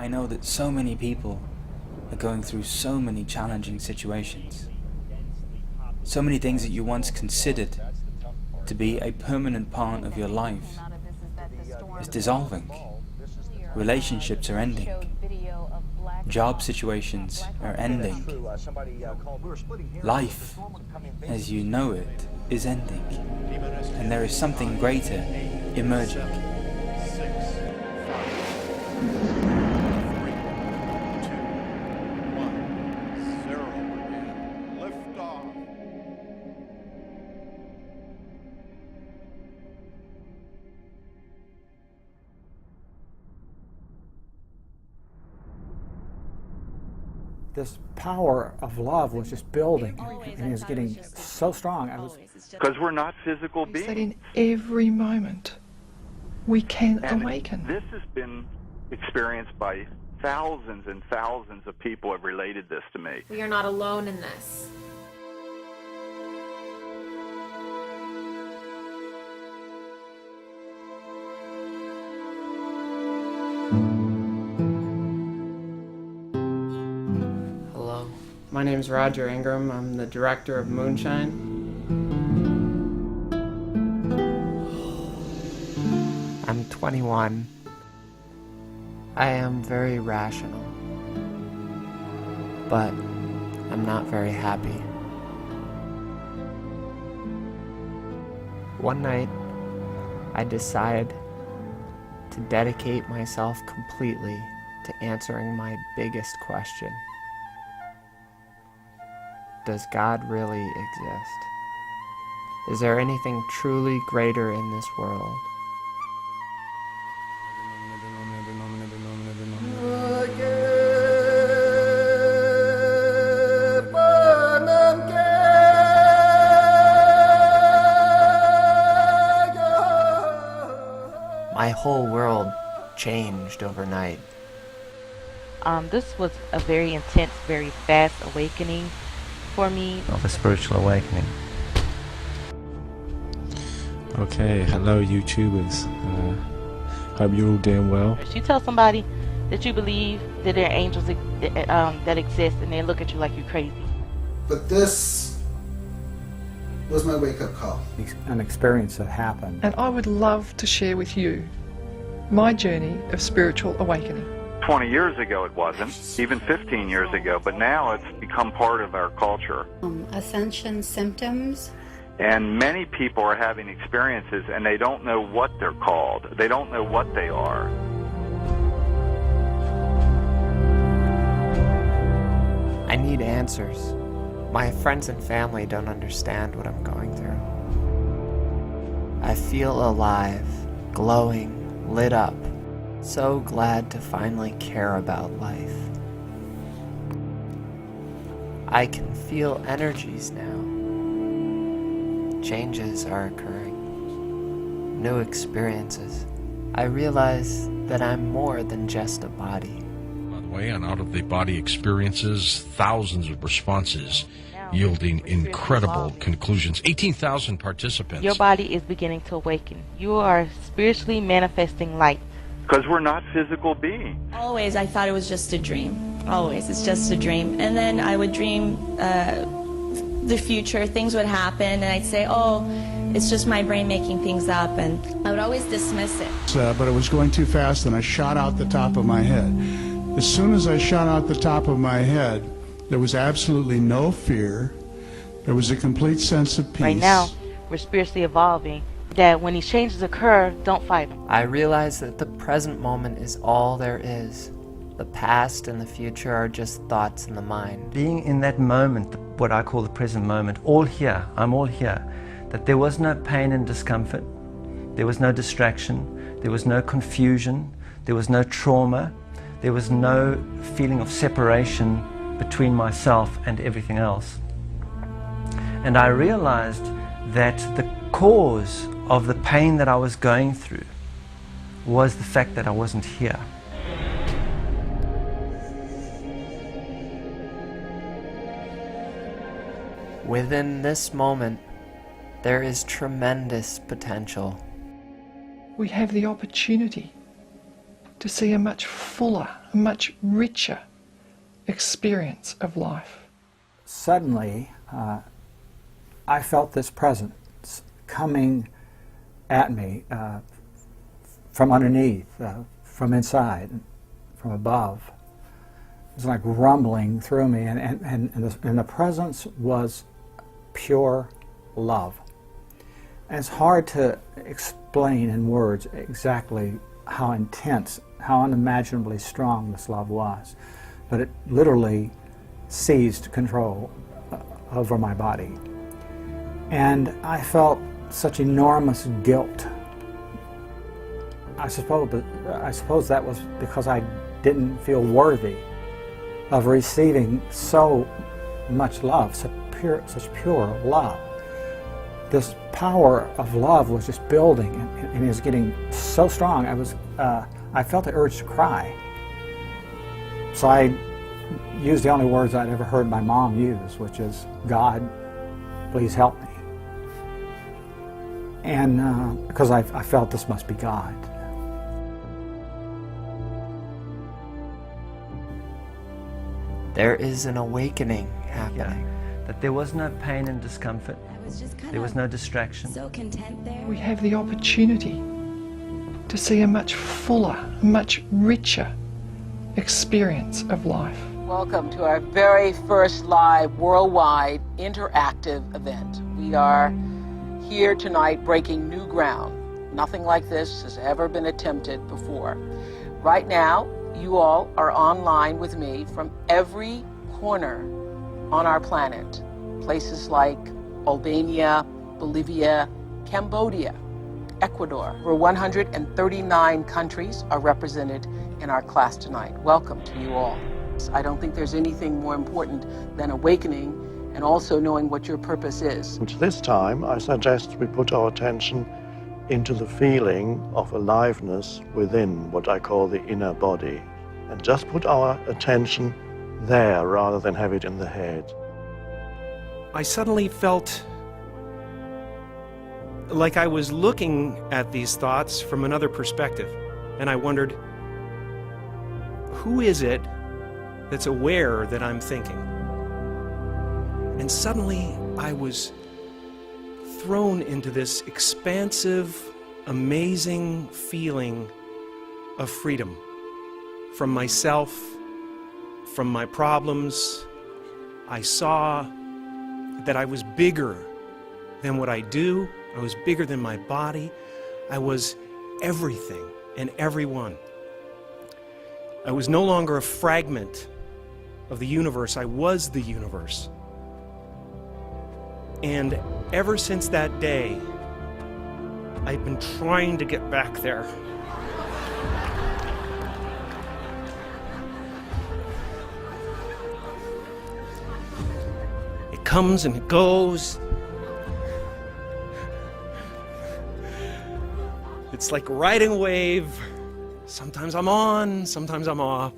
I know that so many people are going through so many challenging situations. So many things that you once considered to be a permanent part of your life is dissolving. Relationships are ending. Job situations are ending. Life, as you know it, is ending. And there is something greater emerging. 6, 5, 4, 3, 2, 1, 0, and lift off. This power of love was just building, and it was getting so strong. Because we're not physical That in beings. every moment we can And awaken. this has been experienced by thousands and thousands of people have related this to me. We are not alone in this. Hello, my name is Roger Ingram. I'm the director of Moonshine. I'm 21. I am very rational, but I'm not very happy. One night, I decide to dedicate myself completely to answering my biggest question. Does God really exist? Is there anything truly greater in this world? My whole world changed overnight. This was a very intense, very fast awakening for me. Of a spiritual awakening. Okay, hello YouTubers. Hope you're all doing well. If you tell somebody that you believe that there are angels that exist, and they look at you like you're crazy. But this was my wake-up call. An experience that happened. And I would love to share with you my journey of spiritual awakening. 20 years ago it wasn't, even 15 years ago, but now it's become part of our culture. Ascension symptoms. And many people are having experiences and they don't know what they're called. They don't know what they are. I need answers. My friends and family don't understand what I'm going through. I feel alive, glowing, lit up, so glad to finally care about life. I can feel energies now. Changes are occurring. New experiences. I realize that I'm more than just a body. By the way, on out-of-the-body experiences, thousands of responses yielding incredible conclusions. 18,000 participants. Your body is beginning to awaken. You are spiritually manifesting light. Because we're not physical beings. Always I thought it was just a dream. Always, it's just a dream. And then I would dream the future, things would happen, and I'd say, oh, it's just my brain making things up, and I would always dismiss it. But it was going too fast, and I shot out the top of my head. As soon as I shot out the top of my head, there was absolutely no fear. There was a complete sense of peace. Right now, we're spiritually evolving. That when these changes occur, don't fight them. I realize that the present moment is all there is. The past and the future are just thoughts in the mind. Being in that moment, what I call the present moment, all here, I'm all here, that there was no pain and discomfort, there was no distraction, there was no confusion, there was no trauma, there was no feeling of separation between myself and everything else. And I realized that the cause of the pain that I was going through was the fact that I wasn't here. Within this moment, there is tremendous potential. We have the opportunity to see a much fuller, a much richer experience of life. Suddenly, I felt this presence coming at me from underneath, from inside, from above. It was like rumbling through me, and the presence was pure love. And it's hard to explain in words exactly how intense, how unimaginably strong this love was, but it literally seized control over my body. And I felt such enormous guilt. I suppose that was because I didn't feel worthy of receiving so much love, such pure love. This power of love was just building, and it was getting so strong. I felt the urge to cry. So I used the only words I'd ever heard my mom use, which is, "God, please help me." And because I felt this must be God. There is an awakening happening. That there was no pain and discomfort. There was no distraction. So content there. We have the opportunity to see a much fuller, much richer experience of life. Welcome to our very first live worldwide interactive event. We are here tonight breaking new ground. Nothing like this has ever been attempted before. Right now, you all are online with me from every corner on our planet. Places like Albania, Bolivia, Cambodia, Ecuador, where 139 countries are represented in our class tonight. Welcome to you all. I don't think there's anything more important than awakening and also knowing what your purpose is. This time, I suggest we put our attention into the feeling of aliveness within what I call the inner body, and just put our attention there rather than have it in the head. I suddenly felt like I was looking at these thoughts from another perspective, and I wondered, who is it that's aware that I'm thinking? And suddenly I was thrown into this expansive, amazing feeling of freedom from myself, from my problems. I saw that I was bigger than what I do. I was bigger than my body. I was everything and everyone. I was no longer a fragment of the universe. I was the universe. And ever since that day, I've been trying to get back there. It comes and it goes. It's like riding a wave. Sometimes I'm on, sometimes I'm off.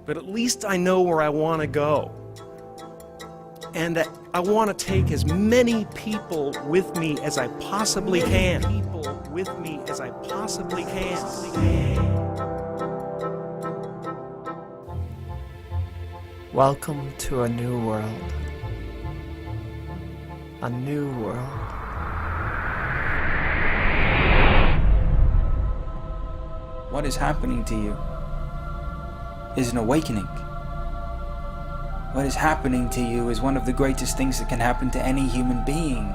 But at least I know where I want to go. And that I want to take as many people with me as I possibly can. Welcome to a new world. A new world. What is happening to you is an awakening. What is happening to you is one of the greatest things that can happen to any human being.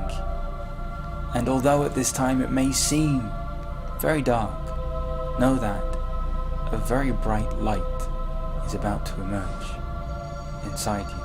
And although at this time it may seem very dark, know that a very bright light is about to emerge inside you.